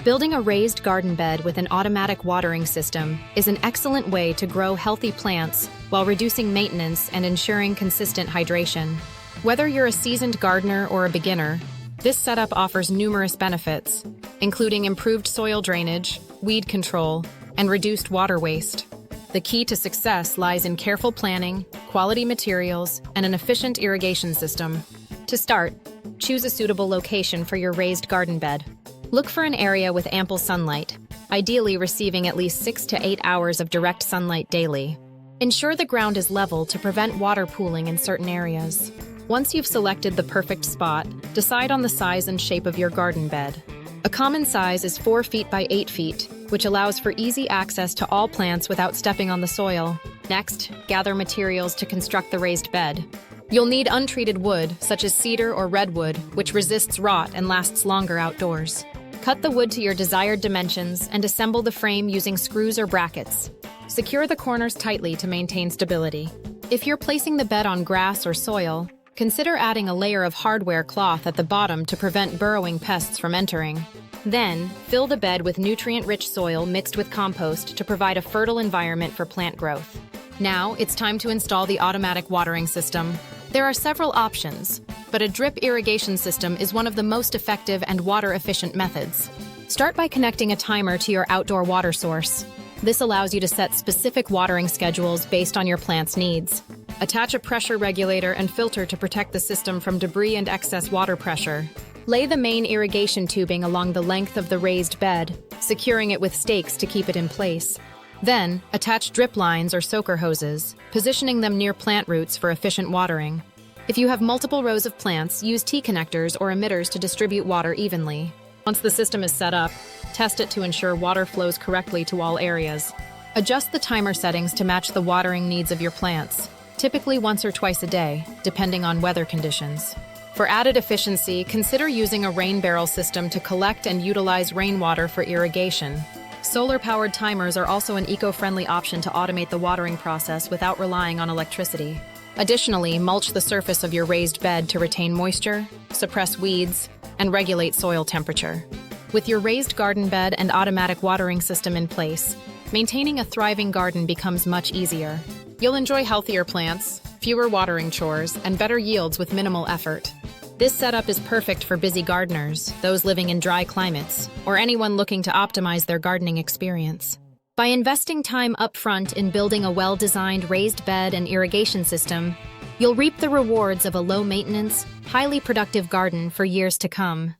Building a raised garden bed with an automatic watering system is an excellent way to grow healthy plants while reducing maintenance and ensuring consistent hydration. Whether you're a seasoned gardener or a beginner, this setup offers numerous benefits, including improved soil drainage, weed control, and reduced water waste. The key to success lies in careful planning, quality materials, and an efficient irrigation system. To start, choose a suitable location for your raised garden bed. Look for an area with ample sunlight, ideally receiving at least 6 to 8 hours of direct sunlight daily. Ensure the ground is level to prevent water pooling in certain areas. Once you've selected the perfect spot, decide on the size and shape of your garden bed. A common size is 4 feet by 8 feet, which allows for easy access to all plants without stepping on the soil. Next, gather materials to construct the raised bed. You'll need untreated wood, such as cedar or redwood, which resists rot and lasts longer outdoors. Cut the wood to your desired dimensions and assemble the frame using screws or brackets. Secure the corners tightly to maintain stability. If you're placing the bed on grass or soil, consider adding a layer of hardware cloth at the bottom to prevent burrowing pests from entering. Then, fill the bed with nutrient-rich soil mixed with compost to provide a fertile environment for plant growth. Now, it's time to install the automatic watering system. There are several options, but a drip irrigation system is one of the most effective and water-efficient methods. Start by connecting a timer to your outdoor water source. This allows you to set specific watering schedules based on your plant's needs. Attach a pressure regulator and filter to protect the system from debris and excess water pressure. Lay the main irrigation tubing along the length of the raised bed, securing it with stakes to keep it in place. Then, attach drip lines or soaker hoses, positioning them near plant roots for efficient watering. If you have multiple rows of plants, use T-connectors or emitters to distribute water evenly. Once the system is set up, test it to ensure water flows correctly to all areas. Adjust the timer settings to match the watering needs of your plants, typically once or twice a day, depending on weather conditions. For added efficiency, consider using a rain barrel system to collect and utilize rainwater for irrigation. Solar-powered timers are also an eco-friendly option to automate the watering process without relying on electricity. Additionally, mulch the surface of your raised bed to retain moisture, suppress weeds, and regulate soil temperature. With your raised garden bed and automatic watering system in place, maintaining a thriving garden becomes much easier. You'll enjoy healthier plants, fewer watering chores, and better yields with minimal effort. This setup is perfect for busy gardeners, those living in dry climates, or anyone looking to optimize their gardening experience. By investing time upfront in building a well-designed raised bed and irrigation system, you'll reap the rewards of a low-maintenance, highly productive garden for years to come.